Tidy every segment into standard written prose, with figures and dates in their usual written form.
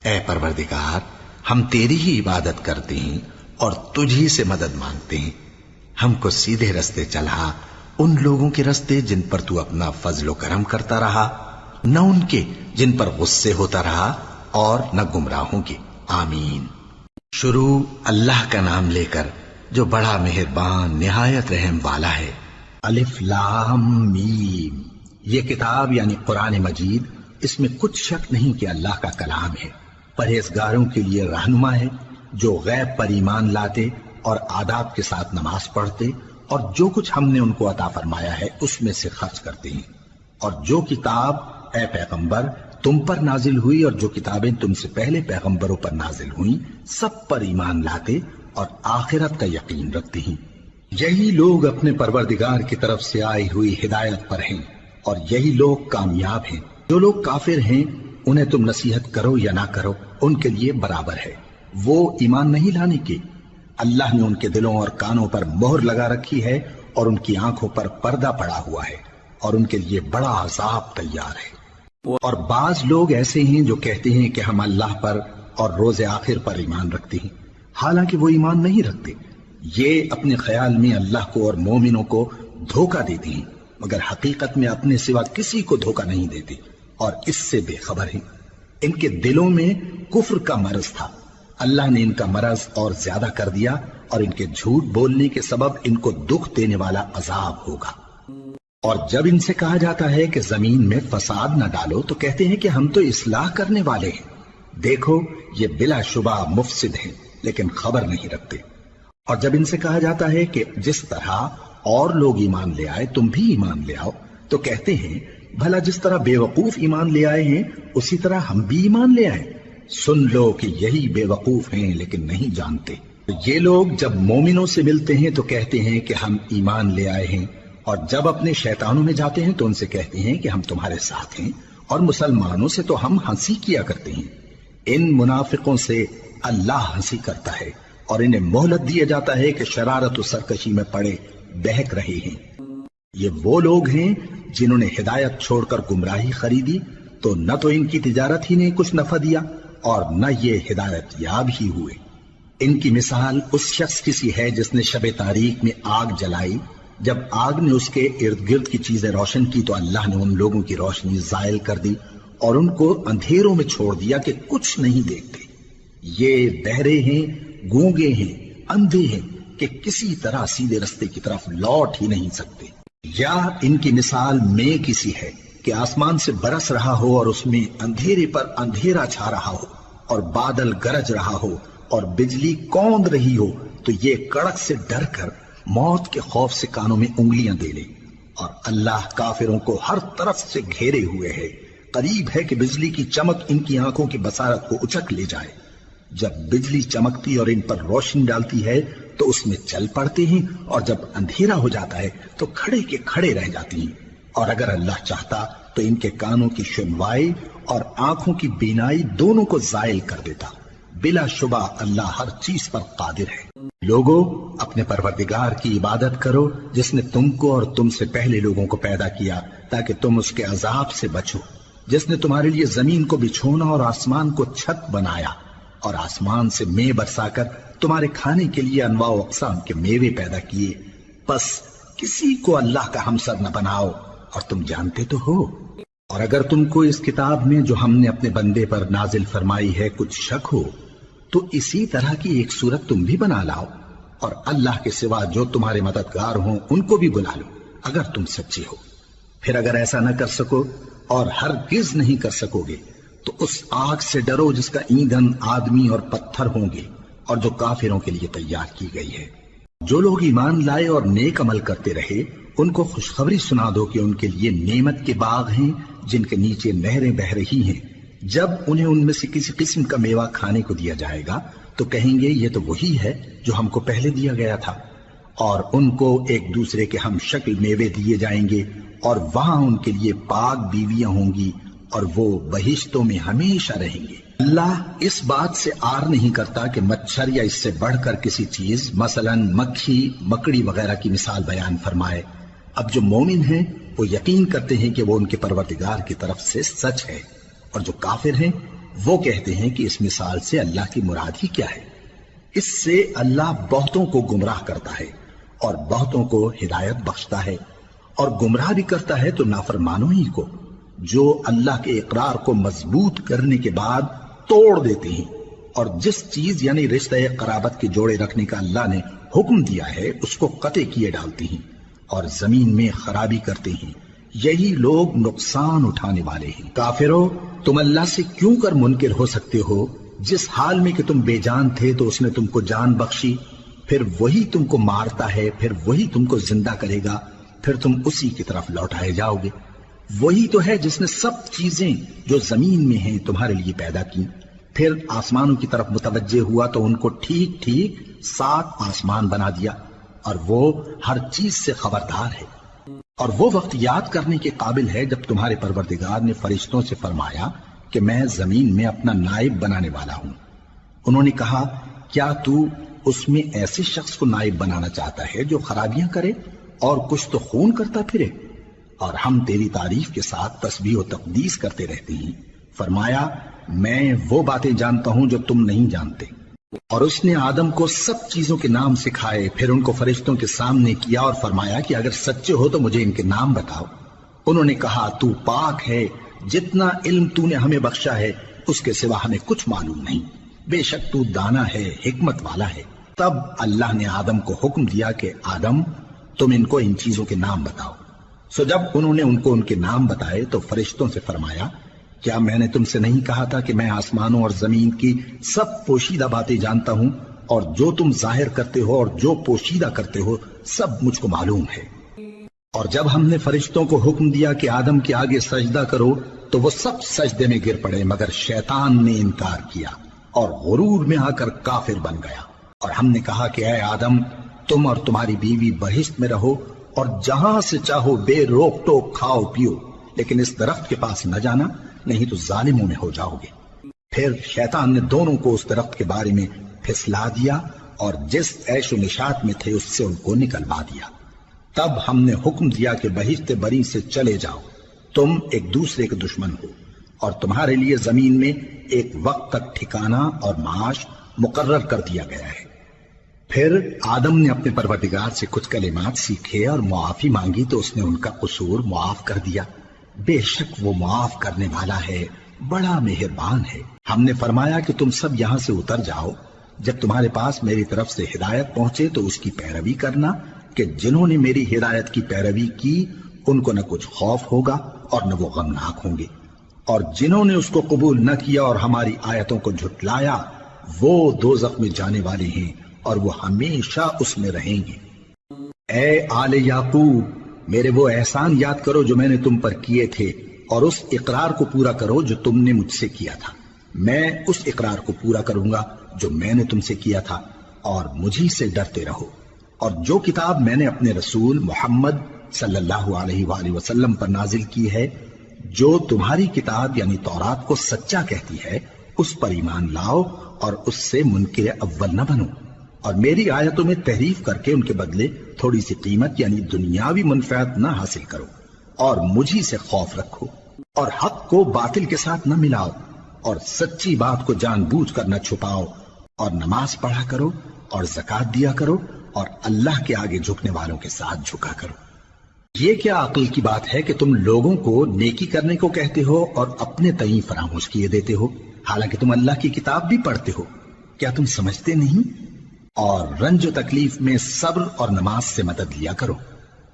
اے پروردگار، ہم تیری ہی عبادت کرتے ہیں اور تجھی سے مدد مانگتے ہیں. ہم کو سیدھے رستے چلا، ان لوگوں کے رستے جن پر تو اپنا فضل و کرم کرتا رہا، نہ ان کے جن پر غصے ہوتا رہا اور نہ گمراہوں کے. آمین. شروع اللہ کا نام لے کر جو بڑا مہربان نہایت رحم والا ہے. الف لام میم. یہ کتاب یعنی قرآن مجید، اس میں کچھ شک نہیں کہ اللہ کا کلام ہے. پرہیزگاروں کے لیے رہنما ہے جو غیب پر ایمان لاتے اور آداب کے ساتھ نماز پڑھتے اور جو کچھ ہم نے ان کو عطا فرمایا ہے اس میں سے خرچ کرتے ہیں. اور جو کتاب اے پیغمبر تم پر نازل ہوئی اور جو کتابیں تم سے پہلے پیغمبروں پر نازل ہوئیں سب پر ایمان لاتے اور آخرت کا یقین رکھتے ہیں. یہی لوگ اپنے پروردگار کی طرف سے آئی ہوئی ہدایت پر ہیں اور یہی لوگ کامیاب ہیں. جو لوگ کافر ہیں انہیں تم نصیحت کرو یا نہ کرو ان کے لیے برابر ہے. وہ ایمان نہیں لانے کے. اللہ نے ان کے دلوں اور کانوں پر مہر لگا رکھی ہے اور ان کی آنکھوں پر پردہ پڑا ہوا ہے اور ان کے لیے بڑا عذاب تیار ہے. اور بعض لوگ ایسے ہیں جو کہتے ہیں کہ ہم اللہ پر اور روز آخر پر ایمان رکھتے ہیں، حالانکہ وہ ایمان نہیں رکھتے. یہ اپنے خیال میں اللہ کو اور مومنوں کو دھوکہ دیتے ہیں، مگر حقیقت میں اپنے سوا کسی کو دھوکہ نہیں دیتے اور اس سے بے خبر ہیں. ان کے دلوں میں کفر کا مرض تھا، اللہ نے ان کا مرض اور زیادہ کر دیا اور ان کے جھوٹ بولنے کے سبب ان کو دکھ دینے والا عذاب ہوگا. اور جب ان سے کہا جاتا ہے کہ زمین میں فساد نہ ڈالو تو کہتے ہیں کہ ہم تو اصلاح کرنے والے ہیں. دیکھو یہ بلا شبہ مفسد ہیں لیکن خبر نہیں رکھتے. اور جب ان سے کہا جاتا ہے کہ جس طرح اور لوگ ایمان لے آئے تم بھی ایمان لے آؤ تو کہتے ہیں بھلا جس طرح بے وقوف ایمان لے آئے ہیں اسی طرح ہم بھی ایمان لے آئیں. سن لو کہ یہی بے وقوف ہیں لیکن نہیں جانتے. یہ لوگ جب مومنوں سے ملتے ہیں تو کہتے ہیں کہ ہم ایمان لے آئے ہیں اور جب اپنے شیطانوں میں جاتے ہیں تو ان سے کہتے ہیں کہ ہم تمہارے ساتھ ہیں اور مسلمانوں سے تو ہم ہنسی کیا کرتے ہیں. ان منافقوں سے اللہ ہنسی کرتا ہے اور انہیں مہلت دیا جاتا ہے کہ شرارت و سرکشی میں پڑے بہک رہے ہیں. یہ وہ لوگ ہیں جنہوں نے ہدایت چھوڑ کر گمراہی خریدی تو نہ تو ان کی تجارت ہی نے کچھ نفع دیا اور نہ یہ ہدایت یاب ہی ہوئے. ان کی مثال اس شخص کی سی ہے جس نے شب تاریک میں آگ جلائی. جب آگ نے اس کے ارد گرد کی چیزیں روشن کی تو اللہ نے ان لوگوں کی روشنی زائل کر دی اور ان کو اندھیروں میں چھوڑ دیا کہ کچھ نہیں دیکھتے. یہ بہرے ہیں، گونگے ہیں، اندھے ہیں کہ کسی طرح سیدھے رستے کی طرف لوٹ ہی نہیں سکتے. یا ان کی مثال میں کسی ہے کہ آسمان سے برس رہا ہو اور اس میں اندھیرے پر اندھیرا چھا رہا ہو اور بادل گرج رہا ہو اور بجلی کوند رہی ہو تو یہ کڑک سے ڈر کر موت کے خوف سے کانوں میں انگلیاں دے لے. اور اللہ کافروں کو ہر طرف سے گھیرے ہوئے ہے. قریب ہے کہ بجلی کی چمک ان کی آنکھوں کی بصارت کو اچک لے جائے. جب بجلی چمکتی اور ان پر روشنی ڈالتی ہے تو اس میں چل پڑتے ہیں اور جب اندھیرا ہو جاتا ہے تو کھڑے کے کھڑے رہ جاتی ہیں. اور اگر اللہ چاہتا تو ان کے کانوں کی سنوائی اور آنکھوں کی بینائی دونوں کو زائل کر دیتا. بلا شبہ اللہ ہر چیز پر قادر ہے. لوگو اپنے پروردگار کی عبادت کرو جس نے تم کو اور تم سے پہلے لوگوں کو پیدا کیا تاکہ تم اس کے عذاب سے بچو. جس نے تمہارے لیے زمین کو بچھونا اور آسمان کو چھت بنایا اور آسمان سے مے برسا کر تمہارے کھانے کے لیے انواع و اقسام کے میوے پیدا کیے. بس کسی کو اللہ کا ہمسر نہ بناؤ اور تم جانتے تو ہو. اور اگر تم کو اس کتاب میں جو ہم نے اپنے بندے پر نازل فرمائی ہے کچھ شک ہو تو اسی طرح کی ایک صورت تم بھی بنا لاؤ اور اللہ کے سوا جو تمہارے مددگار ہوں ان کو بھی بلا لو اگر تم سچے ہو. پھر اگر ایسا نہ کر سکو اور ہرگز نہیں کر سکو گے تو اس آگ سے ڈرو جس کا ایندھن آدمی اور پتھر ہوں گے اور جو کافروں کے لیے تیار کی گئی ہے. جو لوگ ایمان لائے اور نیک عمل کرتے رہے ان کو خوشخبری سنا دو کہ ان کے لیے نعمت کے باغ ہیں جن کے نیچے نہریں بہ رہی ہیں. جب انہیں ان میں سے کسی قسم کا میوہ کھانے کو دیا جائے گا تو کہیں گے یہ تو وہی ہے جو ہم کو پہلے دیا گیا تھا. اور ان کو ایک دوسرے کے ہم شکل میوے دیے جائیں گے اور وہاں ان کے لیے پاک بیویاں ہوں گی اور وہ بہشتوں میں ہمیشہ رہیں گے. اللہ اس بات سے آر نہیں کرتا کہ مچھر یا اس سے بڑھ کر کسی چیز مثلا مکھی مکڑی وغیرہ کی مثال بیان فرمائے. اب جو مومن ہیں وہ یقین کرتے ہیں کہ وہ ان کے پروردگار کی طرف سے سچ ہے اور جو کافر ہیں وہ کہتے ہیں کہ اس مثال سے اللہ کی مراد ہی کیا ہے؟ اس سے اللہ بہتوں کو گمراہ کرتا ہے اور بہتوں کو ہدایت بخشتا ہے، اور گمراہ بھی کرتا ہے تو نافرمانوں ہی کو، جو اللہ کے اقرار کو مضبوط کرنے کے بعد توڑ دیتے ہیں، اور جس چیز یعنی رشتہ قرابت کے جوڑے رکھنے کا اللہ نے حکم دیا ہے اس کو قطع کیے ڈالتے ہیں اور زمین میں خرابی کرتے ہیں۔ یہی لوگ نقصان اٹھانے والے ہیں۔ کافرو، تم اللہ سے کیوں کر منکر ہو سکتے ہو؟ جس حال میں کہ تم بے جان تھے تو اس نے تم کو جان بخشی، پھر وہی تم کو مارتا ہے، پھر وہی تم کو زندہ کرے گا، پھر تم اسی کی طرف لوٹائے جاؤ گے۔ وہی تو ہے جس نے سب چیزیں جو زمین میں ہیں تمہارے لیے پیدا کی، پھر آسمانوں کی طرف متوجہ ہوا تو ان کو ٹھیک ٹھیک 7 آسمان بنا دیا، اور وہ ہر چیز سے خبردار ہے۔ اور وہ وقت یاد کرنے کے قابل ہے جب تمہارے پروردگار نے فرشتوں سے فرمایا کہ میں زمین میں اپنا نائب بنانے والا ہوں۔ انہوں نے کہا، کیا تو اس میں ایسے شخص کو نائب بنانا چاہتا ہے جو خرابیاں کرے اور کچھ تو خون کرتا پھرے؟ اور ہم تیری تعریف کے ساتھ تسبیح و تقدیس کرتے رہتے ہیں۔ فرمایا، میں وہ باتیں جانتا ہوں جو تم نہیں جانتے۔ اور اس نے آدم کو سب چیزوں کے نام سکھائے، پھر ان کو فرشتوں کے سامنے کیا اور فرمایا کہ اگر سچے ہو تو مجھے ان کے نام بتاؤ۔ انہوں نے کہا، تو پاک ہے، جتنا علم تو نے ہمیں بخشا ہے اس کے سوا ہمیں کچھ معلوم نہیں، بے شک تو دانا ہے، حکمت والا ہے۔ تب اللہ نے آدم کو حکم دیا کہ آدم، تم ان کو ان چیزوں کے نام بتاؤ۔ سو جب انہوں نے ان کو ان کے نام بتائے تو فرشتوں سے فرمایا، کیا میں نے تم سے نہیں کہا تھا کہ میں آسمانوں اور زمین کی سب پوشیدہ باتیں جانتا ہوں، اور جو تم ظاہر کرتے ہو اور جو پوشیدہ کرتے ہو سب مجھ کو معلوم ہے۔ اور جب ہم نے فرشتوں کو حکم دیا کہ آدم کے آگے سجدہ کرو تو وہ سب سجدے میں گر پڑے مگر شیطان نے انکار کیا اور غرور میں آ کر کافر بن گیا۔ اور ہم نے کہا کہ اے آدم، تم اور تمہاری بیوی بہشت میں رہو اور جہاں سے چاہو بے روک ٹوک کھاؤ پیو، لیکن اس درخت کے پاس نہ جانا، نہیں تو ظالموں میں ہو جاؤ گے۔ پھر شیطان نے دونوں کو اس درخت کے بارے میں پھسلا دیا اور جس عیش و نشاط میں تھے اس سے ان کو نکلوا دیا۔ تب ہم نے حکم دیا کہ بہشت بری سے چلے جاؤ، تم ایک دوسرے کے دشمن ہو، اور تمہارے لیے زمین میں ایک وقت تک ٹھکانہ اور معاش مقرر کر دیا گیا ہے۔ پھر آدم نے اپنے پروردگار سے کچھ کلمات سیکھے اور معافی مانگی تو اس نے ان کا قصور معاف کر دیا۔ بے شک وہ معاف کرنے والا ہے، بڑا مہربان ہے۔ ہم نے فرمایا کہ تم سب یہاں سے اتر جاؤ، جب تمہارے پاس میری طرف سے ہدایت پہنچے تو اس کی پیروی کرنا، کہ جنہوں نے میری ہدایت کی پیروی کی ان کو نہ کچھ خوف ہوگا اور نہ وہ غمناک ہوں گے، اور جنہوں نے اس کو قبول نہ کیا اور ہماری آیتوں کو جھٹلایا وہ دوزخ میں جانے والے ہیں اور وہ ہمیشہ اس میں رہیں گے۔ اے آل یعقوب، میرے وہ احسان یاد کرو جو میں نے تم پر کیے تھے، اور اس اقرار کو پورا کرو جو تم نے مجھ سے کیا تھا۔ میں اس اقرار کو پورا کروں گا جو میں نے تم سے کیا تھا، اور مجھی سے ڈرتے رہو۔ اور جو کتاب میں نے اپنے رسول محمد صلی اللہ علیہ وآلہ وسلم پر نازل کی ہے، جو تمہاری کتاب یعنی تورات کو سچا کہتی ہے، اس پر ایمان لاؤ اور اس سے منکر اول نہ بنو، اور میری آیتوں میں تحریف کر کے ان کے بدلے تھوڑی سی قیمت یعنی دنیاوی منفعت نہ حاصل کرو، اور مجھی سے خوف رکھو، اور حق کو باطل کے ساتھ نہ ملاؤ، اور سچی بات کو جان بوجھ کر نہ چھپاؤ، اور نماز پڑھا کرو اور زکوٰۃ دیا کرو، اور اللہ کے آگے جھکنے والوں کے ساتھ جھکا کرو۔ یہ کیا عقل کی بات ہے کہ تم لوگوں کو نیکی کرنے کو کہتے ہو اور اپنے تئیں فراموش کیے دیتے ہو، حالانکہ تم اللہ کی کتاب بھی پڑھتے ہو؟ کیا تم سمجھتے نہیں؟ اور رنج و تکلیف میں صبر اور نماز سے مدد لیا کرو،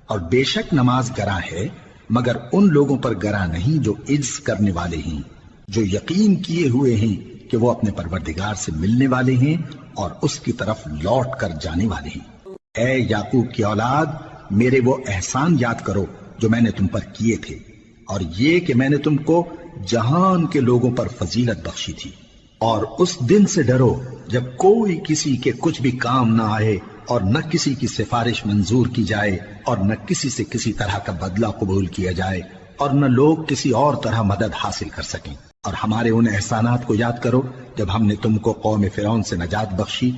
اور بے شک نماز گراں ہے مگر ان لوگوں پر گراں نہیں جو عجز کرنے والے ہیں، جو یقین کیے ہوئے ہیں کہ وہ اپنے پروردگار سے ملنے والے ہیں اور اس کی طرف لوٹ کر جانے والے ہیں۔ اے یعقوب کی اولاد، میرے وہ احسان یاد کرو جو میں نے تم پر کیے تھے، اور یہ کہ میں نے تم کو جہان کے لوگوں پر فضیلت بخشی تھی۔ اور اس دن سے ڈرو جب کوئی کسی کے کچھ بھی کام نہ آئے، اور نہ کسی کی سفارش منظور کی جائے، اور نہ کسی سے کسی طرح کا بدلہ قبول کیا جائے، اور نہ لوگ کسی اور طرح مدد حاصل کر سکیں۔ اور ہمارے ان احسانات کو یاد کرو جب ہم نے تم کو قوم فرعون سے نجات بخشی۔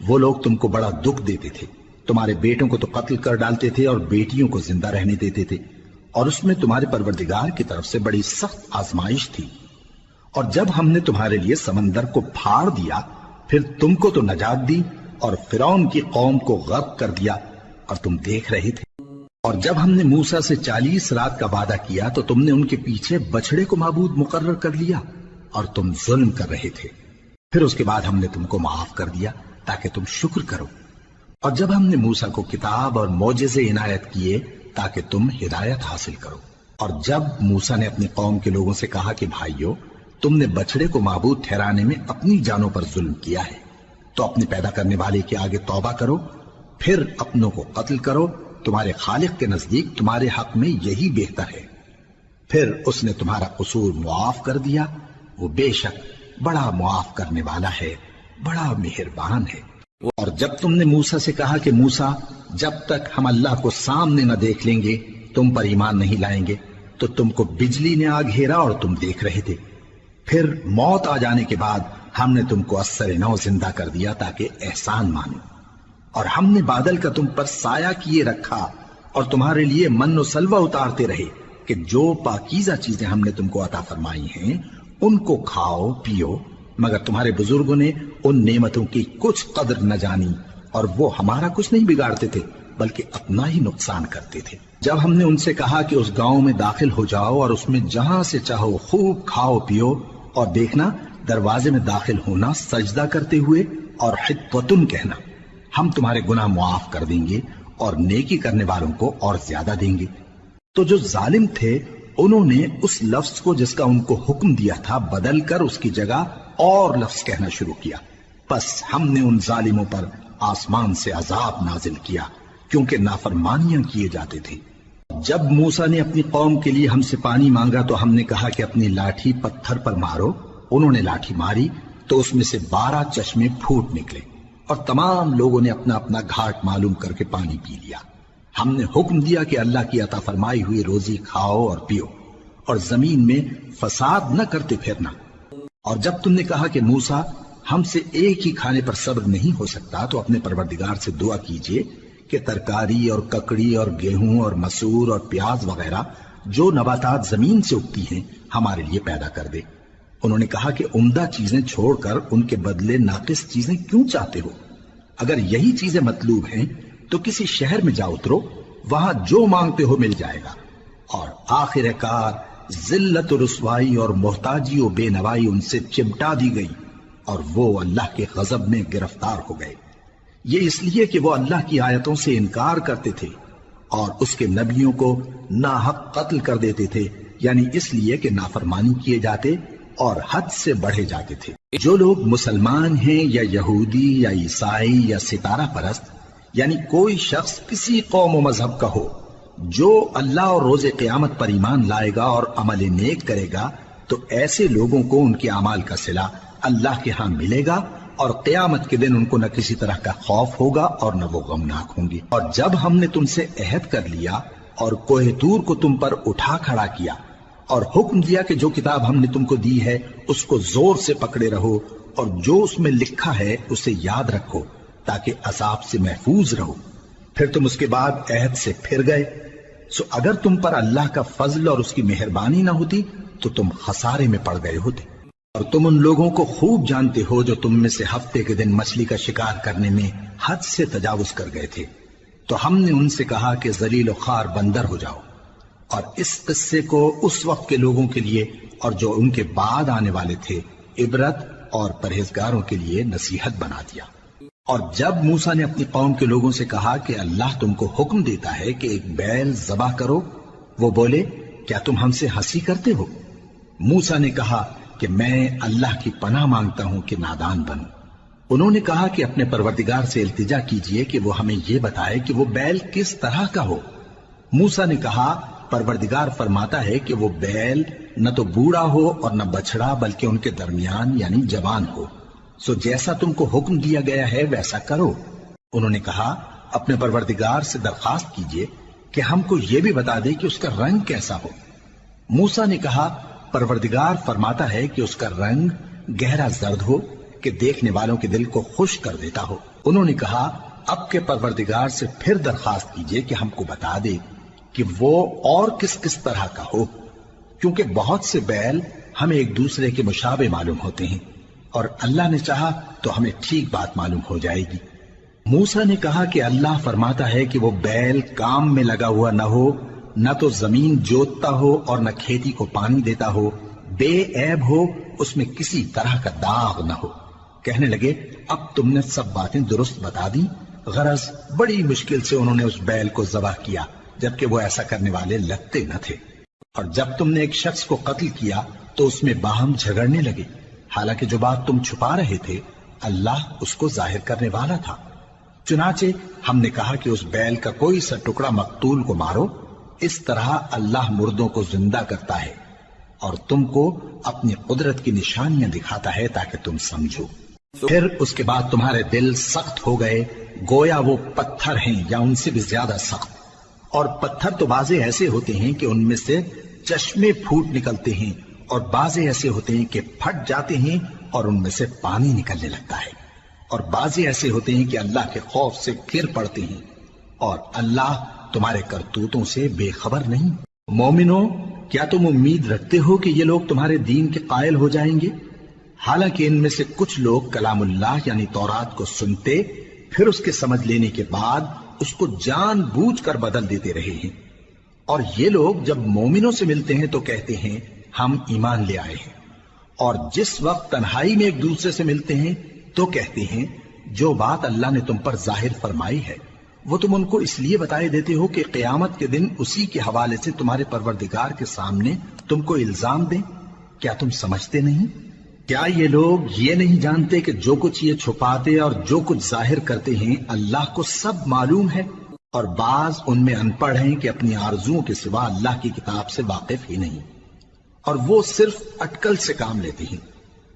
وہ لوگ تم کو بڑا دکھ دیتے تھے، تمہارے بیٹوں کو تو قتل کر ڈالتے تھے اور بیٹیوں کو زندہ رہنے دیتے تھے، اور اس میں تمہارے پروردگار کی طرف سے بڑی سخت آزمائش تھی۔ اور جب ہم نے تمہارے لیے سمندر کو پھاڑ دیا پھر تم کو تو نجات دی اور فرعون کی قوم کو غرق کر دیا اور تم دیکھ رہے تھے۔ اور جب ہم نے موسیٰ سے 40 رات کا وعدہ کیا تو تم نے ان کے پیچھے بچڑے کو معبود مقرر کر لیا اور تم ظلم کر رہے تھے۔ پھر اس کے بعد ہم نے تم کو معاف کر دیا تاکہ تم شکر کرو۔ اور جب ہم نے موسیٰ کو کتاب اور معجزے عنایت کیے تاکہ تم ہدایت حاصل کرو۔ اور جب موسیٰ نے اپنی قوم کے لوگوں سے کہا کہ بھائیو، تم نے بچڑے کو معبود ٹھہرانے میں اپنی جانوں پر ظلم کیا ہے، تو اپنے پیدا کرنے والے کے آگے توبہ کرو، پھر اپنوں کو قتل کرو، تمہارے خالق کے نزدیک تمہارے حق میں یہی بہتر ہے۔ پھر اس نے تمہارا قصور معاف کر دیا، وہ بے شک بڑا معاف کرنے والا ہے، بڑا مہربان ہے۔ اور جب تم نے موسیٰ سے کہا کہ موسیٰ، جب تک ہم اللہ کو سامنے نہ دیکھ لیں گے تم پر ایمان نہیں لائیں گے، تو تم کو بجلی نے آ گھیرا اور تم دیکھ رہے تھے۔ پھر موت آ جانے کے بعد ہم نے تم کو اثر نو زندہ کر دیا تاکہ احسان مانو۔ اور ہم نے بادل کا تم پر سایہ کیے رکھا اور تمہارے لیے من و سلوہ اتارتے رہے کہ جو پاکیزہ چیزیں ہم نے تم کو عطا فرمائی ہیں ان کو کھاؤ پیو، مگر تمہارے بزرگوں نے ان نعمتوں کی کچھ قدر نہ جانی اور وہ ہمارا کچھ نہیں بگاڑتے تھے بلکہ اپنا ہی نقصان کرتے تھے۔ جب ہم نے ان سے کہا کہ اس گاؤں میں داخل ہو جاؤ اور اس میں جہاں سے چاہو خوب کھاؤ پیو، اور دیکھنا دروازے میں داخل ہونا سجدہ کرتے ہوئے اور حطوتن کہنا، ہم تمہارے گناہ معاف کر دیں گے اور نیکی کرنے والوں کو اور زیادہ دیں گے۔ تو جو ظالم تھے انہوں نے اس لفظ کو جس کا ان کو حکم دیا تھا بدل کر اس کی جگہ اور لفظ کہنا شروع کیا، پس ہم نے ان ظالموں پر آسمان سے عذاب نازل کیا کیونکہ نافرمانیاں کیے جاتے تھے۔ جب موسیٰ نے اپنی قوم کے لیے ہم سے پانی مانگا تو ہم نے کہا کہ اپنی لاٹھی پتھر پر مارو۔ انہوں نے لاٹھی ماری تو اس میں سے 12 چشمے پھوٹ نکلے اور تمام لوگوں نے اپنا اپنا گھاٹ معلوم کر کے پانی پی لیا۔ ہم نے حکم دیا کہ اللہ کی عطا فرمائی ہوئی روزی کھاؤ اور پیو اور زمین میں فساد نہ کرتے پھرنا۔ اور جب تم نے کہا کہ موسیٰ ہم سے ایک ہی کھانے پر صبر نہیں ہو سکتا تو اپنے پروردگار سے دعا کیجئے کہ ترکاری اور ککڑی اور گیہوں اور مسور اور پیاز وغیرہ جو نباتات زمین سے اگتی ہیں ہمارے لیے پیدا کر دے۔ انہوں نے کہا کہ عمدہ چیزیں چھوڑ کر ان کے بدلے ناقص چیزیں کیوں چاہتے ہو؟ اگر یہی چیزیں مطلوب ہیں تو کسی شہر میں جا اترو، وہاں جو مانگتے ہو مل جائے گا۔ اور آخر کار ذلت و رسوائی اور محتاجی و بے نوائی ان سے چمٹا دی گئی اور وہ اللہ کے غضب میں گرفتار ہو گئے۔ یہ اس لیے کہ وہ اللہ کی آیتوں سے انکار کرتے تھے اور اس کے نبیوں کو ناحق قتل کر دیتے تھے، یعنی اس لیے کہ نافرمانی کیے جاتے اور حد سے بڑھے جاتے تھے۔ جو لوگ مسلمان ہیں یا یہودی یا عیسائی یا ستارہ پرست، یعنی کوئی شخص کسی قوم و مذہب کا ہو، جو اللہ اور روز قیامت پر ایمان لائے گا اور عمل نیک کرے گا تو ایسے لوگوں کو ان کے اعمال کا صلہ اللہ کے ہاں ملے گا اور قیامت کے دن ان کو نہ کسی طرح کا خوف ہوگا اور نہ وہ غمناک ہوں گے۔ اور جب ہم نے تم سے عہد کر لیا اور کوہ طور کو تم پر اٹھا کھڑا کیا اور حکم دیا کہ جو کتاب ہم نے تم کو دی ہے اس کو زور سے پکڑے رہو اور جو اس میں لکھا ہے اسے یاد رکھو تاکہ عذاب سے محفوظ رہو، پھر تم اس کے بعد عہد سے پھر گئے، سو اگر تم پر اللہ کا فضل اور اس کی مہربانی نہ ہوتی تو تم خسارے میں پڑ گئے ہوتے۔ اور تم ان لوگوں کو خوب جانتے ہو جو تم میں سے ہفتے کے دن مچھلی کا شکار کرنے میں حد سے تجاوز کر گئے تھے، تو ہم نے ان سے کہا کہ ذلیل و خوار بندر ہو جاؤ، اور اس قصے کو اس وقت کے لوگوں کے لیے اور جو ان کے بعد آنے والے تھے عبرت اور پرہیزگاروں کے لیے نصیحت بنا دیا۔ اور جب موسیٰ نے اپنی قوم کے لوگوں سے کہا کہ اللہ تم کو حکم دیتا ہے کہ ایک بیل ذبح کرو، وہ بولے کیا تم ہم سے ہنسی کرتے ہو؟ موسیٰ نے کہا کہ میں اللہ کی پناہ مانگتا ہوں کہ نادان بنوں۔ انہوں نے کہا کہ اپنے پروردگار سے التجا کیجئے کہ وہ ہمیں یہ بتائے کہ وہ بیل کس طرح کا ہو۔ موسیٰ نے کہا پروردگار فرماتا ہے کہ وہ بیل نہ تو بوڑھا ہو اور نہ بچڑا بلکہ ان کے درمیان یعنی جوان ہو، سو جیسا تم کو حکم دیا گیا ہے ویسا کرو۔ انہوں نے کہا اپنے پروردگار سے درخواست کیجئے کہ ہم کو یہ بھی بتا دے کہ اس کا رنگ کیسا ہو۔ موسیٰ نے کہا پروردگار فرماتا ہے کہ اس کا رنگ گہرا زرد ہو کہ دیکھنے والوں کے دل کو خوش کر دیتا ہو۔ انہوں نے کہا اب کے پروردگار سے پھر درخواست کیجئے کہ ہم کو بتا دے کہ وہ اور کس کس طرح کا ہو، کیونکہ بہت سے بیل ہمیں ایک دوسرے کے مشابہ معلوم ہوتے ہیں، اور اللہ نے چاہا تو ہمیں ٹھیک بات معلوم ہو جائے گی۔ موسیٰ نے کہا کہ اللہ فرماتا ہے کہ وہ بیل کام میں لگا ہوا نہ ہو، نہ تو زمین جوتتا ہو اور نہ کھیتی کو پانی دیتا ہو، بے عیب ہو، اس میں کسی طرح کا داغ نہ ہو۔ کہنے لگے اب تم نے سب باتیں درست بتا دی۔ غرض بڑی مشکل سے انہوں نے اس بیل کو ذبح کیا، جبکہ وہ ایسا کرنے والے لگتے نہ تھے۔ اور جب تم نے ایک شخص کو قتل کیا تو اس میں باہم جھگڑنے لگے، حالانکہ جو بات تم چھپا رہے تھے اللہ اس کو ظاہر کرنے والا تھا۔ چنانچہ ہم نے کہا کہ اس بیل کا کوئی سا ٹکڑا مقتول کو مارو، اس طرح اللہ مردوں کو زندہ کرتا ہے اور تم کو اپنی قدرت کی نشانیاں دکھاتا ہے تاکہ تم سمجھو۔ پھر اس کے بعد تمہارے دل سخت ہو گئے، گویا وہ پتھر ہیں یا ان سے بھی زیادہ سخت۔ اور پتھر تو بعضے ایسے ہوتے ہیں کہ ان میں سے چشمے پھوٹ نکلتے ہیں، اور بعضے ایسے ہوتے ہیں کہ پھٹ جاتے ہیں اور ان میں سے پانی نکلنے لگتا ہے، اور بعضے ایسے ہوتے ہیں کہ اللہ کے خوف سے گر پڑتے ہیں، اور اللہ تمہارے کرتوتوں سے بے خبر نہیں۔ مومنو، کیا تم امید رکھتے ہو کہ یہ لوگ تمہارے دین کے قائل ہو جائیں گے؟ حالانکہ ان میں سے کچھ لوگ کلام اللہ یعنی تورات کو سنتے، پھر اس کے سمجھ لینے کے بعد اس کو جان بوجھ کر بدل دیتے رہے ہیں، اور یہ لوگ جب مومنوں سے ملتے ہیں تو کہتے ہیں ہم ایمان لے آئے ہیں، اور جس وقت تنہائی میں ایک دوسرے سے ملتے ہیں تو کہتے ہیں جو بات اللہ نے تم پر ظاہر فرمائی ہے وہ تم ان کو اس لیے بتائے دیتے ہو کہ قیامت کے دن اسی کے حوالے سے تمہارے پروردگار کے سامنے تم کو الزام دیں۔ کیا تم سمجھتے نہیں؟ کیا یہ لوگ یہ نہیں جانتے کہ جو کچھ یہ چھپاتے اور جو کچھ ظاہر کرتے ہیں اللہ کو سب معلوم ہے؟ اور بعض ان میں ان پڑھ ہیں کہ اپنی آرزوؤں کے سوا اللہ کی کتاب سے واقف ہی نہیں، اور وہ صرف اٹکل سے کام لیتے ہیں۔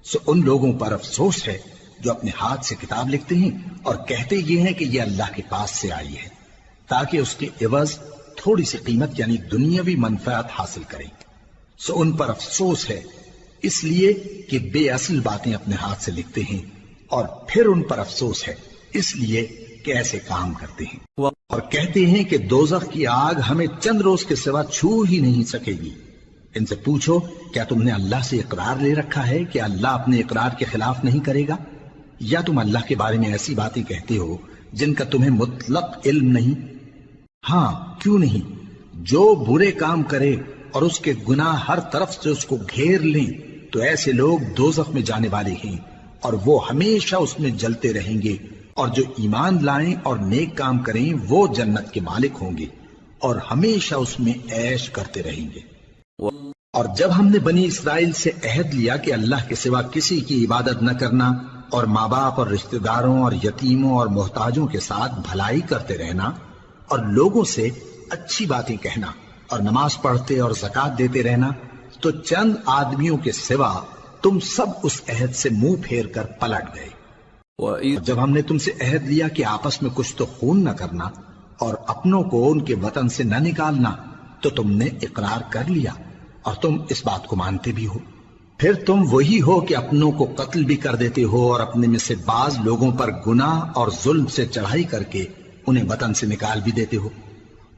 سو ان لوگوں پر افسوس ہے جو اپنے ہاتھ سے کتاب لکھتے ہیں اور کہتے یہ ہیں کہ یہ اللہ کے پاس سے آئی ہے، تاکہ اس کے عوض تھوڑی سی قیمت یعنی دنیاوی منفعت حاصل کریں۔ سو ان پر افسوس ہے اس لیے کہ بے اصل باتیں اپنے ہاتھ سے لکھتے ہیں، اور پھر ان پر افسوس ہے اس لیے کہ ایسے کام کرتے ہیں، اور کہتے ہیں کہ دوزخ کی آگ ہمیں چند روز کے سوا چھو ہی نہیں سکے گی۔ ان سے پوچھو کیا تم نے اللہ سے اقرار لے رکھا ہے کہ اللہ اپنے اقرار کے خلاف نہیں کرے گا، یا تم اللہ کے بارے میں ایسی باتیں کہتے ہو جن کا تمہیں مطلق علم نہیں؟ ہاں کیوں نہیں، جو برے کام کرے اور اس کے گناہ ہر طرف سے اس کو گھیر لیں تو ایسے لوگ دوزخ میں جانے والے ہیں، اور وہ ہمیشہ اس میں جلتے رہیں گے، اور جو ایمان لائیں اور نیک کام کریں وہ جنت کے مالک ہوں گے اور ہمیشہ اس میں عیش کرتے رہیں گے۔ اور جب ہم نے بنی اسرائیل سے عہد لیا کہ اللہ کے سوا کسی کی عبادت نہ کرنا، اور ماں باپ اور رشتہ داروں اور یتیموں اور محتاجوں کے ساتھ بھلائی کرتے رہنا، اور لوگوں سے اچھی باتیں کہنا، اور نماز پڑھتے اور زکوٰۃ دیتے رہنا، تو چند آدمیوں کے سوا تم سب اس عہد سے منہ پھیر کر پلٹ گئے۔ جب ہم نے تم سے عہد لیا کہ آپس میں کچھ تو خون نہ کرنا اور اپنوں کو ان کے وطن سے نہ نکالنا، تو تم نے اقرار کر لیا اور تم اس بات کو مانتے بھی ہو۔ پھر تم وہی ہو کہ اپنوں کو قتل بھی کر دیتے ہو، اور اپنے میں سے بعض لوگوں پر گناہ اور ظلم سے چڑھائی کر کے انہیں وطن سے نکال بھی دیتے ہو،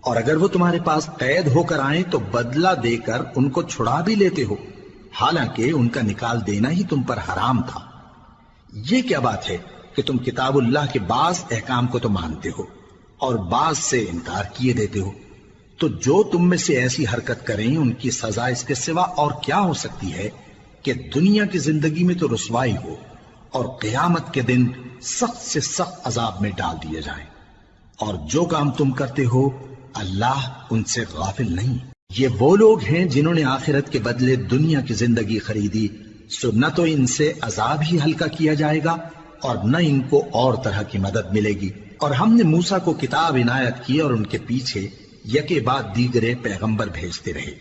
اور اگر وہ تمہارے پاس قید ہو کر آئیں تو بدلہ دے کر ان کو چھڑا بھی لیتے ہو، حالانکہ ان کا نکال دینا ہی تم پر حرام تھا۔ یہ کیا بات ہے کہ تم کتاب اللہ کے بعض احکام کو تو مانتے ہو اور بعض سے انکار کیے دیتے ہو؟ تو جو تم میں سے ایسی حرکت کریں ان کی سزا اس کے سوا اور کیا ہو سکتی ہے کہ دنیا کی زندگی میں تو رسوائی ہو اور قیامت کے دن سخت سے سخت عذاب میں ڈال دیے جائیں۔ اور جو کام تم کرتے ہو اللہ ان سے غافل نہیں۔ یہ وہ لوگ ہیں جنہوں نے آخرت کے بدلے دنیا کی زندگی خریدی، سو نہ تو ان سے عذاب ہی ہلکا کیا جائے گا اور نہ ان کو اور طرح کی مدد ملے گی۔ اور ہم نے موسیٰ کو کتاب عنایت کی اور ان کے پیچھے یکے بعد دیگرے پیغمبر بھیجتے رہے،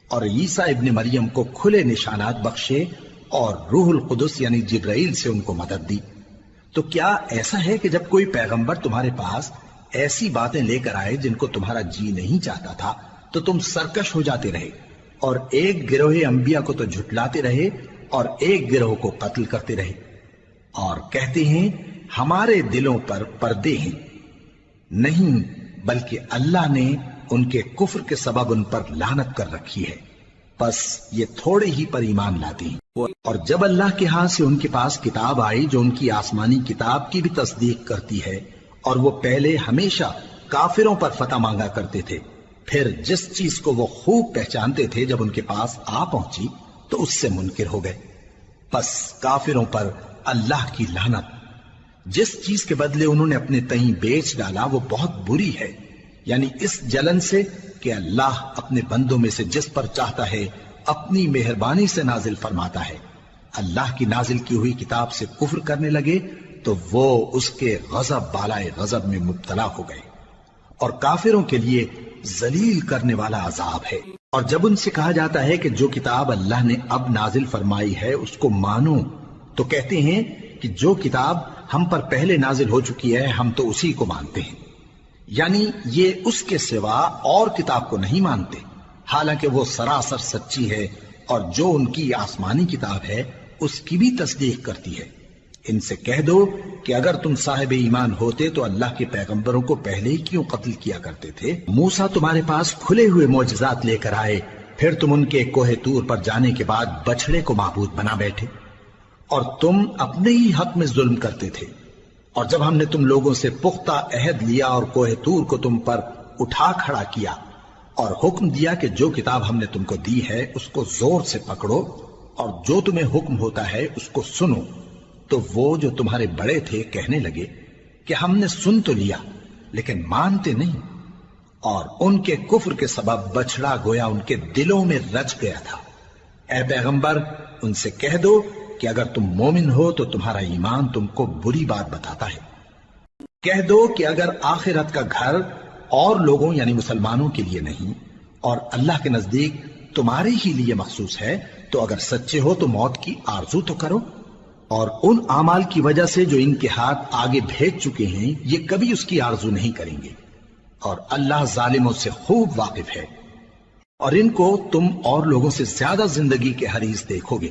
اور عیسیٰ ابن مریم کو کھلے نشانات بخشے اور روح القدس یعنی جبرائیل سے ان کو مدد دی۔ تو کیا ایسا ہے کہ جب کوئی پیغمبر تمہارے پاس ایسی باتیں لے کر آئے جن کو تمہارا جی نہیں چاہتا تھا تو تم سرکش ہو جاتے رہے، اور ایک گروہ انبیاء کو تو جھٹلاتے رہے اور ایک گروہ کو قتل کرتے رہے، اور کہتے ہیں ہمارے دلوں پر پردے ہیں؟ نہیں، بلکہ اللہ نے ان کے کفر کے سبب ان پر لعنت کر رکھی ہے۔ پس یہ تھوڑے ہی پر ایمان لاتے ہیں۔ اور جب اللہ کے ہاں سے ان کے پاس کتاب آئی جو ان کی آسمانی کتاب کی بھی تصدیق کرتی ہے، اور وہ پہلے ہمیشہ کافروں پر فتح مانگا کرتے تھے، پھر جس چیز کو وہ خوب پہچانتے تھے جب ان کے پاس آ پہنچی تو اس سے منکر ہو گئے۔ پس کافروں پر اللہ کی لعنت۔ جس چیز کے بدلے انہوں نے اپنے تئیں بیچ ڈالا وہ بہت بری ہے، یعنی اس جلن سے کہ اللہ اپنے بندوں میں سے جس پر چاہتا ہے اپنی مہربانی سے نازل فرماتا ہے۔ اللہ کی نازل کی ہوئی کتاب سے کفر کرنے لگے تو وہ اس کے غضب بالائے غضب میں مبتلا ہو گئے، اور کافروں کے لیے ذلیل کرنے والا عذاب ہے۔ اور جب ان سے کہا جاتا ہے کہ جو کتاب اللہ نے اب نازل فرمائی ہے اس کو مانو، تو کہتے ہیں کہ جو کتاب ہم پر پہلے نازل ہو چکی ہے ہم تو اسی کو مانتے ہیں، یعنی یہ اس کے سوا اور کتاب کو نہیں مانتے، حالانکہ وہ سراسر سچی ہے، اور جو ان کی آسمانی کتاب ہے اس کی بھی تصدیق کرتی ہے۔ ان سے کہہ دو کہ اگر تم صاحب ایمان ہوتے تو اللہ کے پیغمبروں کو پہلے ہی کیوں قتل کیا کرتے تھے؟ موسیٰ تمہارے پاس کھلے ہوئے معجزات لے کر آئے، پھر تم ان کے کوہ طور پر جانے کے بعد بچڑے کو معبود بنا بیٹھے، اور تم اپنے ہی حق میں ظلم کرتے تھے۔ اور جب ہم نے تم لوگوں سے پختہ عہد لیا اور کوہ طور کو تم پر اٹھا کھڑا کیا اور حکم دیا کہ جو کتاب ہم نے تم کو دی ہے اس کو زور سے پکڑو اور جو تمہیں حکم ہوتا ہے اس کو سنو، تو وہ جو تمہارے بڑے تھے کہنے لگے کہ ہم نے سن تو لیا لیکن مانتے نہیں، اور ان کے کفر کے سبب بچڑا گویا ان کے دلوں میں رچ گیا تھا۔ اے پیغمبر ان سے کہہ دو کہ اگر تم مومن ہو تو تمہارا ایمان تم کو بری بات بتاتا ہے۔ کہہ دو کہ اگر آخرت کا گھر اور لوگوں یعنی مسلمانوں کے لیے نہیں اور اللہ کے نزدیک تمہارے ہی لیے مخصوص ہے تو اگر سچے ہو تو موت کی آرزو تو کرو، اور ان اعمال کی وجہ سے جو ان کے ہاتھ آگے بھیج چکے ہیں یہ کبھی اس کی آرزو نہیں کریں گے، اور اللہ ظالموں سے خوب واقف ہے۔ اور ان کو تم اور لوگوں سے زیادہ زندگی کے حریص دیکھو گے،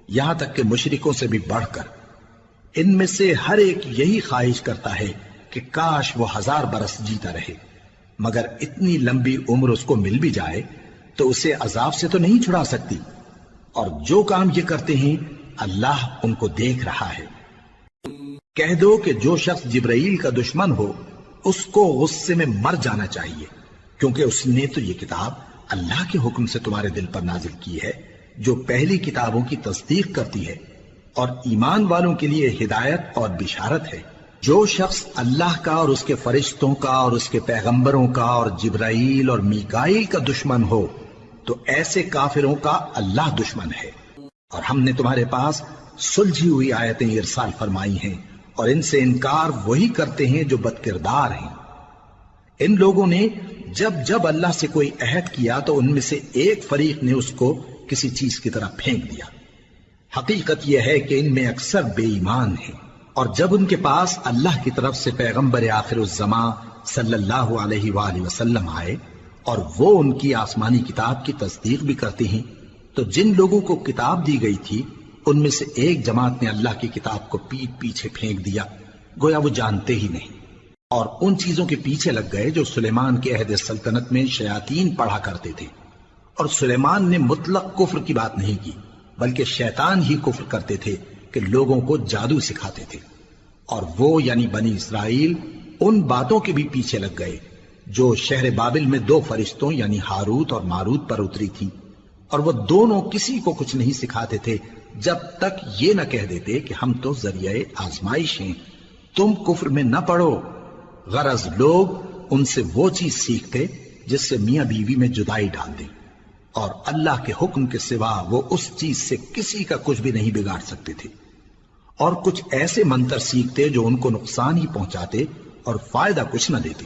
یہاں تک کہ مشرکوں سے بھی بڑھ کر۔ ان میں سے ہر ایک یہی خواہش کرتا ہے کہ کاش وہ 1000 برس جیتا رہے، مگر اتنی لمبی عمر اس کو مل بھی جائے تو اسے عذاب سے تو نہیں چھڑا سکتی، اور جو کام یہ کرتے ہیں اللہ ان کو دیکھ رہا ہے۔ کہہ دو کہ جو شخص جبرائیل کا دشمن ہو اس کو غصے میں مر جانا چاہیے، کیونکہ اس نے تو یہ کتاب اللہ کے حکم سے تمہارے دل پر نازل کی ہے جو پہلی کتابوں کی تصدیق کرتی ہے، اور ایمان والوں کے لیے ہدایت اور بشارت ہے۔ جو شخص اللہ کا اور اس کے فرشتوں کا اور اس کے پیغمبروں کا اور جبرائیل اور میکائیل کا دشمن ہو تو ایسے کافروں کا اللہ دشمن ہے۔ اور ہم نے تمہارے پاس سلجھی ہوئی آیتیں ارسال فرمائی ہیں، اور ان سے انکار وہی کرتے ہیں جو بد کردار ہیں۔ ان لوگوں نے جب جب اللہ سے کوئی عہد کیا تو ان میں سے ایک فریق نے اس کو کسی چیز کی طرح پھینک دیا۔ حقیقت یہ ہے کہ ان میں اکثر بے ایمان ہیں، اور جب ان کے پاس اللہ کی طرف سے پیغمبر آخر الزماں صلی اللہ علیہ وآلہ وسلم آئے اور وہ ان کی آسمانی کتاب کی تصدیق بھی کرتے ہیں، تو جن لوگوں کو کتاب دی گئی تھی ان میں سے ایک جماعت نے اللہ کی کتاب کو پیٹ پیچھے پھینک دیا، گویا وہ جانتے ہی نہیں، اور ان چیزوں کے پیچھے لگ گئے جو سلیمان کے عہد سلطنت میں شیاطین پڑھا کرتے تھے۔ اور سلیمان نے مطلق کفر کی بات نہیں کی، بلکہ شیطان ہی کفر کرتے تھے کہ لوگوں کو جادو سکھاتے تھے، اور وہ یعنی بنی اسرائیل ان باتوں کے بھی پیچھے لگ گئے جو شہر بابل میں 2 فرشتوں یعنی ہاروت اور ماروت پر اتری تھی، اور وہ دونوں کسی کو کچھ نہیں سکھاتے تھے جب تک یہ نہ کہہ دیتے کہ ہم تو ذریعہ آزمائش ہیں، تم کفر میں نہ پڑو۔ غرض لوگ ان سے وہ چیز سیکھتے جس سے میاں بیوی میں جدائی ڈال دیں، اور اللہ کے حکم کے سوا وہ اس چیز سے کسی کا کچھ بھی نہیں بگاڑ سکتے تھے، اور کچھ ایسے منتر سیکھتے جو ان کو نقصان ہی پہنچاتے اور فائدہ کچھ نہ دیتے،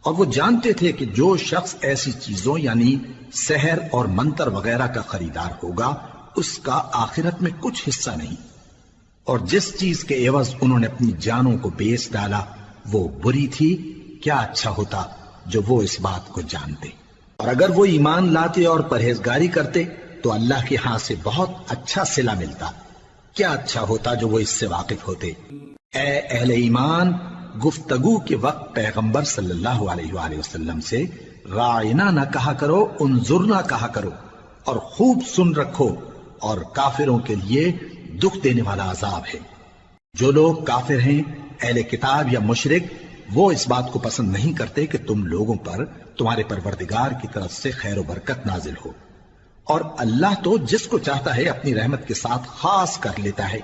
اور وہ جانتے تھے کہ جو شخص ایسی چیزوں یعنی سحر اور منتر وغیرہ کا خریدار ہوگا اس کا آخرت میں کچھ حصہ نہیں، اور جس چیز کے عوض انہوں نے اپنی جانوں کو بیچ ڈالا وہ بری تھی، کیا اچھا ہوتا جو وہ اس بات کو جانتے۔ اور اگر وہ ایمان لاتے اور پرہیزگاری کرتے تو اللہ کے ہاں سے بہت اچھا صلہ ملتا، کیا اچھا ہوتا جو وہ اس سے واقف ہوتے۔ اے اہل ایمان، گفتگو کے وقت پیغمبر صلی اللہ علیہ وآلہ وسلم سے راعنا نہ کہا کرو، انظرنا کہا کرو، اور خوب سن رکھو، اور کافروں کے لیے دکھ دینے والا عذاب ہے۔ جو لوگ کافر ہیں، اہل کتاب یا مشرک، وہ اس بات کو پسند نہیں کرتے کہ تم لوگوں پر تمہارے پروردگار کی طرف سے خیر و برکت نازل ہو، اور اللہ تو جس کو چاہتا ہے اپنی رحمت کے ساتھ خاص کر لیتا ہے،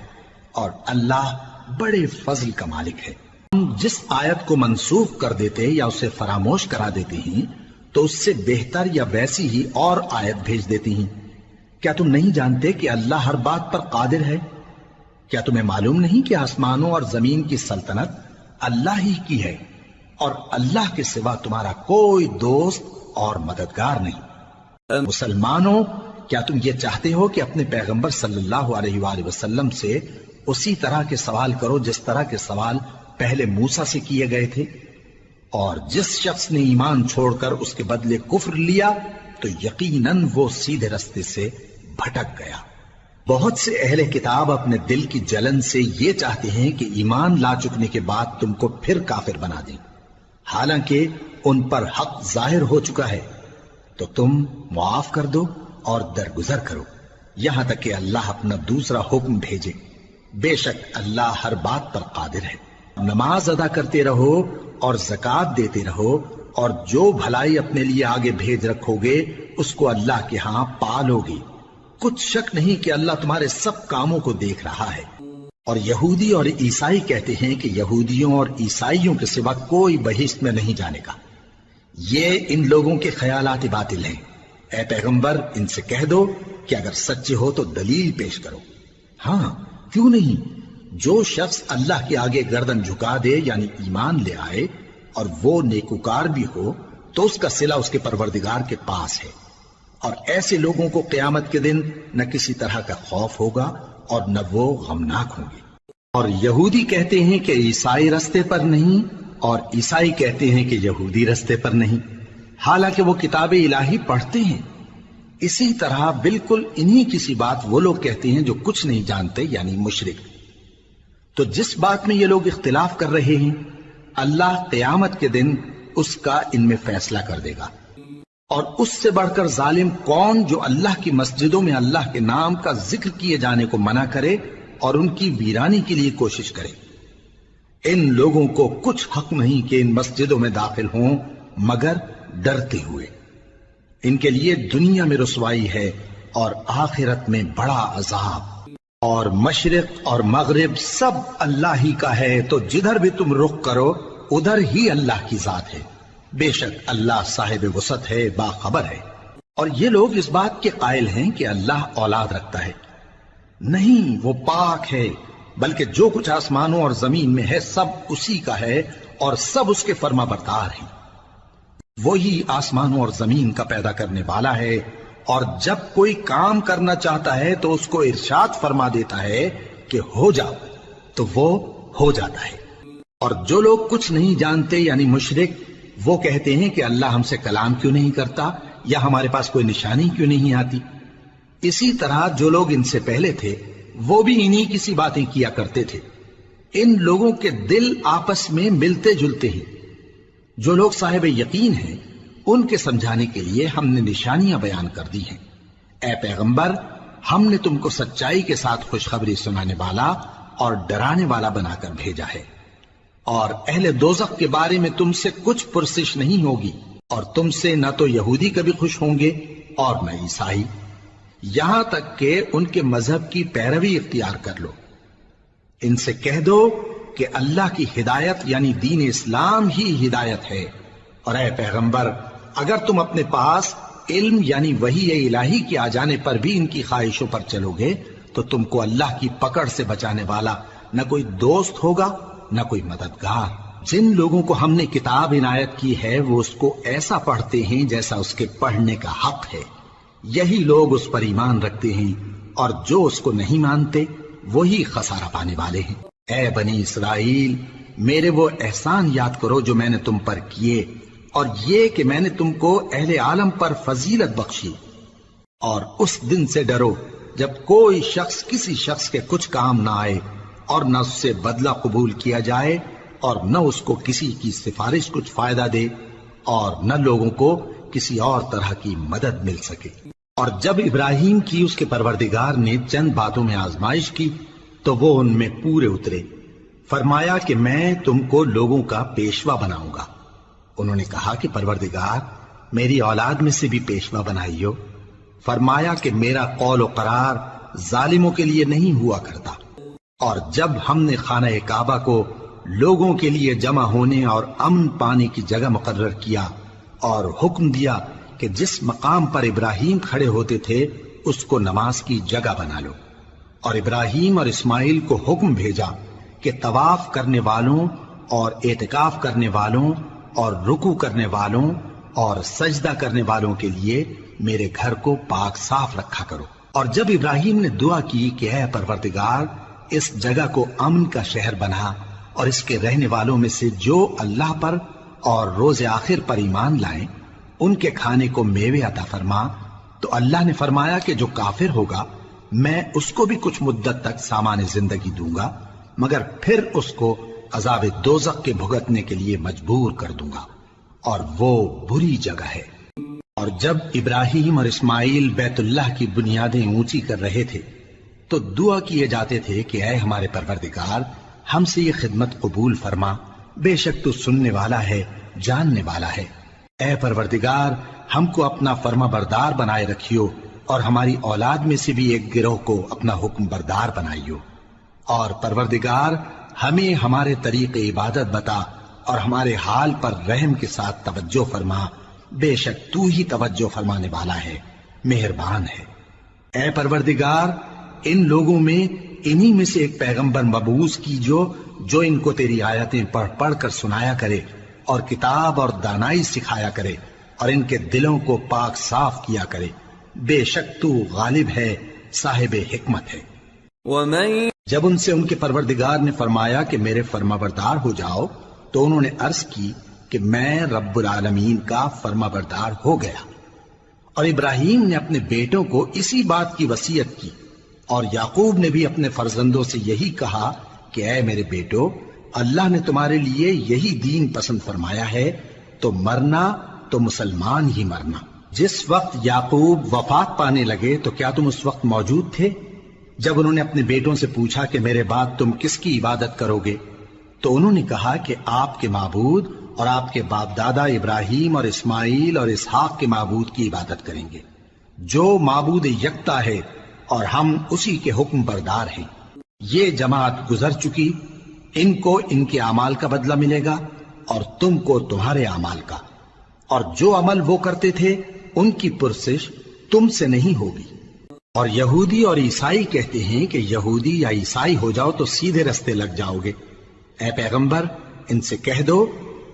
اور اللہ بڑے فضل کا مالک ہے۔ ہم جس آیت کو منسوخ کر دیتے یا اسے فراموش کرا دیتے ہیں تو اس سے بہتر یا ویسی ہی اور آیت بھیج دیتی ہیں۔ کیا تم نہیں جانتے کہ اللہ ہر بات پر قادر ہے؟ کیا تمہیں معلوم نہیں کہ آسمانوں اور زمین کی سلطنت اللہ ہی کی ہے، اور اللہ کے سوا تمہارا کوئی دوست اور مددگار نہیں؟ مسلمانوں، کیا تم یہ چاہتے ہو کہ اپنے پیغمبر صلی اللہ علیہ وآلہ وسلم سے اسی طرح کے سوال کرو جس طرح کے سوال پہلے موسیٰ سے کیے گئے تھے؟ اور جس شخص نے ایمان چھوڑ کر اس کے بدلے کفر لیا تو یقیناً وہ سیدھے رستے سے بھٹک گیا۔ بہت سے اہل کتاب اپنے دل کی جلن سے یہ چاہتے ہیں کہ ایمان لا چکنے کے بعد تم کو پھر کافر بنا دیں، حالانکہ ان پر حق ظاہر ہو چکا ہے۔ تو تم معاف کر دو اور درگزر کرو یہاں تک کہ اللہ اپنا دوسرا حکم بھیجے۔ بے شک اللہ ہر بات پر قادر ہے۔ نماز ادا کرتے رہو اور زکوٰۃ دیتے رہو، اور جو بھلائی اپنے لیے آگے بھیج رکھو گے اس کو اللہ کے ہاں پالو گے۔ کچھ شک نہیں کہ اللہ تمہارے سب کاموں کو دیکھ رہا ہے۔ اور یہودی اور عیسائی کہتے ہیں کہ یہودیوں اور عیسائیوں کے سوا کوئی بہشت میں نہیں جانے کا۔ یہ ان لوگوں کے خیالات باطل ہیں۔ اے پیغمبر، ان سے کہہ دو کہ اگر سچے ہو تو دلیل پیش کرو۔ ہاں، کیوں نہیں؟ جو شخص اللہ کے آگے گردن جھکا دے، یعنی ایمان لے آئے، اور وہ نیکوکار بھی ہو، تو اس کا صلہ اس کے پروردگار کے پاس ہے۔ اور ایسے لوگوں کو قیامت کے دن نہ کسی طرح کا خوف ہوگا اور نہ وہ غمناک ہوں گے۔ اور یہودی کہتے ہیں کہ عیسائی رستے پر نہیں، اور عیسائی کہتے ہیں کہ یہودی رستے پر نہیں، حالانکہ وہ کتاب الہی پڑھتے ہیں۔ اسی طرح بالکل انہی کسی بات وہ لوگ کہتے ہیں جو کچھ نہیں جانتے، یعنی مشرک۔ تو جس بات میں یہ لوگ اختلاف کر رہے ہیں، اللہ قیامت کے دن اس کا ان میں فیصلہ کر دے گا۔ اور اس سے بڑھ کر ظالم کون جو اللہ کی مسجدوں میں اللہ کے نام کا ذکر کیے جانے کو منع کرے اور ان کی ویرانی کے لیے کوشش کرے۔ ان لوگوں کو کچھ حق نہیں کہ ان مسجدوں میں داخل ہوں مگر ڈرتے ہوئے۔ ان کے لیے دنیا میں رسوائی ہے اور آخرت میں بڑا عذاب۔ اور مشرق اور مغرب سب اللہ ہی کا ہے، تو جدھر بھی تم رخ کرو ادھر ہی اللہ کی ذات ہے۔ بے شک اللہ صاحب وسعت ہے، باخبر ہے۔ اور یہ لوگ اس بات کے قائل ہیں کہ اللہ اولاد رکھتا ہے۔ نہیں، وہ پاک ہے، بلکہ جو کچھ آسمانوں اور زمین میں ہے سب اسی کا ہے، اور سب اس کے فرما بردار ہیں۔ وہی آسمانوں اور زمین کا پیدا کرنے والا ہے، اور جب کوئی کام کرنا چاہتا ہے تو اس کو ارشاد فرما دیتا ہے کہ ہو جاؤ، تو وہ ہو جاتا ہے۔ اور جو لوگ کچھ نہیں جانتے، یعنی مشرک، وہ کہتے ہیں کہ اللہ ہم سے کلام کیوں نہیں کرتا، یا ہمارے پاس کوئی نشانی کیوں نہیں آتی۔ اسی طرح جو لوگ ان سے پہلے تھے وہ بھی انہی کسی باتیں کیا کرتے تھے۔ ان لوگوں کے دل آپس میں ملتے جلتے ہیں۔ جو لوگ صاحب یقین ہیں ان کے سمجھانے کے لیے ہم نے نشانیاں بیان کر دی ہیں۔ اے پیغمبر، ہم نے تم کو سچائی کے ساتھ خوشخبری سنانے والا اور ڈرانے والا بنا کر بھیجا ہے۔ اور اہل دوزخ کے بارے میں تم سے کچھ پرسش نہیں ہوگی، اور تم سے نہ تو یہودی کبھی خوش ہوں گے اور نہ عیسائی، یہاں تک کہ ان کے مذہب کی پیروی اختیار کر لو۔ ان سے کہہ دو کہ اللہ کی ہدایت یعنی دین اسلام ہی ہدایت ہے۔ اور اے پیغمبر، اگر تم اپنے پاس علم یعنی وحی الہی کے آ جانے پر بھی ان کی خواہشوں پر چلو گے تو تم کو اللہ کی پکڑ سے بچانے والا نہ کوئی دوست ہوگا نہ کوئی مددگار۔ جن لوگوں کو ہم نے کتاب عنایت کی ہے وہ اس کو ایسا پڑھتے ہیں جیسا اس کے پڑھنے کا حق ہے، یہی لوگ اس پر ایمان رکھتے ہیں، اور جو اس کو نہیں مانتے وہی خسارہ پانے والے ہیں۔ اے بنی اسرائیل، میرے وہ احسان یاد کرو جو میں نے تم پر کیے، اور یہ کہ میں نے تم کو اہل عالم پر فضیلت بخشی۔ اور اس دن سے ڈرو جب کوئی شخص کسی شخص کے کچھ کام نہ آئے، اور نہ اس سے بدلہ قبول کیا جائے، اور نہ اس کو کسی کی سفارش کچھ فائدہ دے، اور نہ لوگوں کو کسی اور طرح کی مدد مل سکے۔ اور جب ابراہیم کی اس کے پروردگار نے چند باتوں میں آزمائش کی تو وہ ان میں پورے اترے. فرمایا کہ میں تم کو لوگوں کا پیشوا بناؤں گا. انہوں نے کہا کہ پروردگار میری اولاد میں سے بھی پیشوا بنائیو. فرمایا کہ میرا قول و قرار ظالموں کے لیے نہیں ہوا کرتا. اور جب ہم نے خانہ کعبہ کو لوگوں کے لیے جمع ہونے اور امن پانے کی جگہ مقرر کیا اور حکم دیا کہ جس مقام پر ابراہیم کھڑے ہوتے تھے اس کو نماز کی جگہ بنا لو، اور ابراہیم اور اسماعیل کو حکم بھیجا کہ طواف کرنے والوں اور اعتکاف کرنے والوں اور رکوع کرنے والوں اور سجدہ کرنے والوں کے لیے میرے گھر کو پاک صاف رکھا کرو. اور جب ابراہیم نے دعا کی کہ اے پروردگار اس جگہ کو امن کا شہر بنا اور اس کے رہنے والوں میں سے جو اللہ پر اور روز آخر پر ایمان لائیں ان کے کھانے کو میوے عطا فرما، تو اللہ نے فرمایا کہ جو کافر ہوگا میں اس کو بھی کچھ مدت تک سامان زندگی دوں گا، مگر پھر اس کو عذاب دوزخ کے بھگتنے کے لیے مجبور کر دوں گا، اور وہ بری جگہ ہے. اور جب ابراہیم اور اسماعیل بیت اللہ کی بنیادیں اونچی کر رہے تھے تو دعا کیے جاتے تھے کہ اے ہمارے پروردگار ہم سے یہ خدمت قبول فرما، بے شک تو سننے والا ہے جاننے والا ہے. اے پروردگار ہم کو اپنا فرما بردار بنائے رکھیو اور ہماری اولاد میں سے بھی ایک گروہ کو اپنا حکم بردار بنائیو. اور پروردگار ہمیں ہمارے طریق عبادت بتا اور ہمارے حال پر رحم کے ساتھ توجہ فرما، بے شک تو ہی توجہ فرمانے والا ہے، مہربان ہے. اے پروردگار ان لوگوں میں انہی میں سے ایک پیغمبر مبعوث کیجو جو ان کو تیری آیتیں پڑھ پڑھ کر سنایا کرے اور کتاب اور دانائی سکھایا کرے اور ان کے دلوں کو پاک صاف کیا کرے، بے شک تو غالب ہے، صاحب حکمت ہے. جب ان سے ان کے پروردگار نے فرمایا کہ میرے فرما بردار ہو جاؤ تو انہوں نے عرض کی کہ میں رب العالمین کا فرما بردار ہو گیا. اور ابراہیم نے اپنے بیٹوں کو اسی بات کی وصیت کی، اور یعقوب نے بھی اپنے فرزندوں سے یہی کہا کہ اے میرے بیٹو اللہ نے تمہارے لیے یہی دین پسند فرمایا ہے، تو مرنا تو مسلمان ہی مرنا. جس وقت یعقوب وفات پانے لگے تو کیا تم اس وقت موجود تھے جب انہوں نے اپنے بیٹوں سے پوچھا کہ میرے بعد تم کس کی عبادت کرو گے؟ تو انہوں نے کہا کہ آپ کے معبود اور آپ کے باپ دادا ابراہیم اور اسماعیل اور اسحاق کے معبود کی عبادت کریں گے، جو معبود یکتا ہے اور ہم اسی کے حکم بردار ہیں. یہ جماعت گزر چکی، ان کو ان کے اعمال کا بدلہ ملے گا اور تم کو تمہارے اعمال کا، اور جو عمل وہ کرتے تھے ان کی پرسش تم سے نہیں ہوگی. اور یہودی اور عیسائی کہتے ہیں کہ یہودی یا عیسائی ہو جاؤ تو سیدھے رستے لگ جاؤ گے. اے پیغمبر ان سے کہہ دو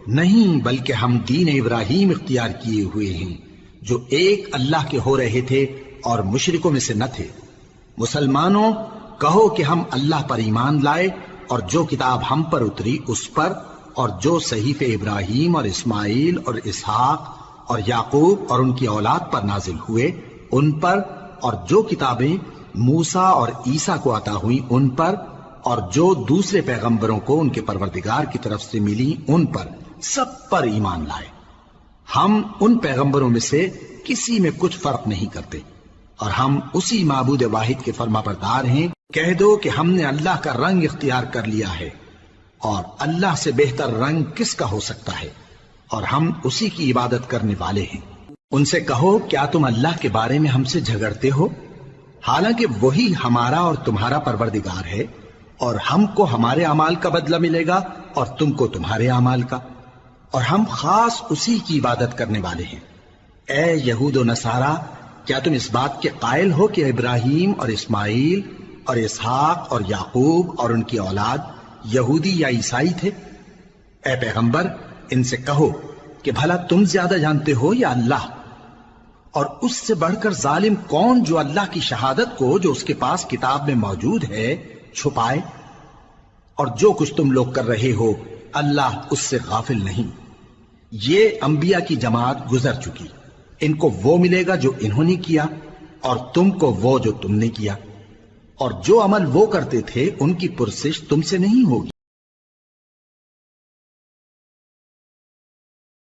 نہیں، بلکہ ہم دین ابراہیم اختیار کیے ہوئے ہیں جو ایک اللہ کے ہو رہے تھے اور مشرکوں میں سے نہ تھے. مسلمانوں کہو کہ ہم اللہ پر ایمان لائے اور جو کتاب ہم پر اتری اس پر، اور جو صحیفے ابراہیم اور اسماعیل اور اسحاق اور یعقوب اور ان کی اولاد پر نازل ہوئے ان پر، اور جو کتابیں موسیٰ اور عیسیٰ کو عطا ہوئیں ان پر، اور جو دوسرے پیغمبروں کو ان کے پروردگار کی طرف سے ملی ان پر، سب پر ایمان لائے. ہم ان پیغمبروں میں سے کسی میں کچھ فرق نہیں کرتے، اور ہم اسی معبود واحد کے فرما بردار ہیں. کہہ دو کہ ہم نے اللہ کا رنگ اختیار کر لیا ہے، اور اللہ سے بہتر رنگ کس کا ہو سکتا ہے، اور ہم اسی کی عبادت کرنے والے ہیں. ان سے کہو کیا تم اللہ کے بارے میں ہم سے جھگڑتے ہو، حالانکہ وہی ہمارا اور تمہارا پروردگار ہے، اور ہم کو ہمارے اعمال کا بدلہ ملے گا اور تم کو تمہارے اعمال کا، اور ہم خاص اسی کی عبادت کرنے والے ہیں. اے یہود و نصارا کیا تم اس بات کے قائل ہو کہ ابراہیم اور اسماعیل اور اسحاق اور یعقوب اور ان کی اولاد یہودی یا عیسائی تھے؟ اے پیغمبر ان سے کہو کہ بھلا تم زیادہ جانتے ہو یا اللہ؟ اور اس سے بڑھ کر ظالم کون جو اللہ کی شہادت کو جو اس کے پاس کتاب میں موجود ہے چھپائے؟ اور جو کچھ تم لوگ کر رہے ہو اللہ اس سے غافل نہیں. یہ انبیاء کی جماعت گزر چکی، ان کو وہ ملے گا جو انہوں نے کیا، اور تم کو وہ جو تم نے کیا، اور جو عمل وہ کرتے تھے ان کی پرسش تم سے نہیں ہوگی.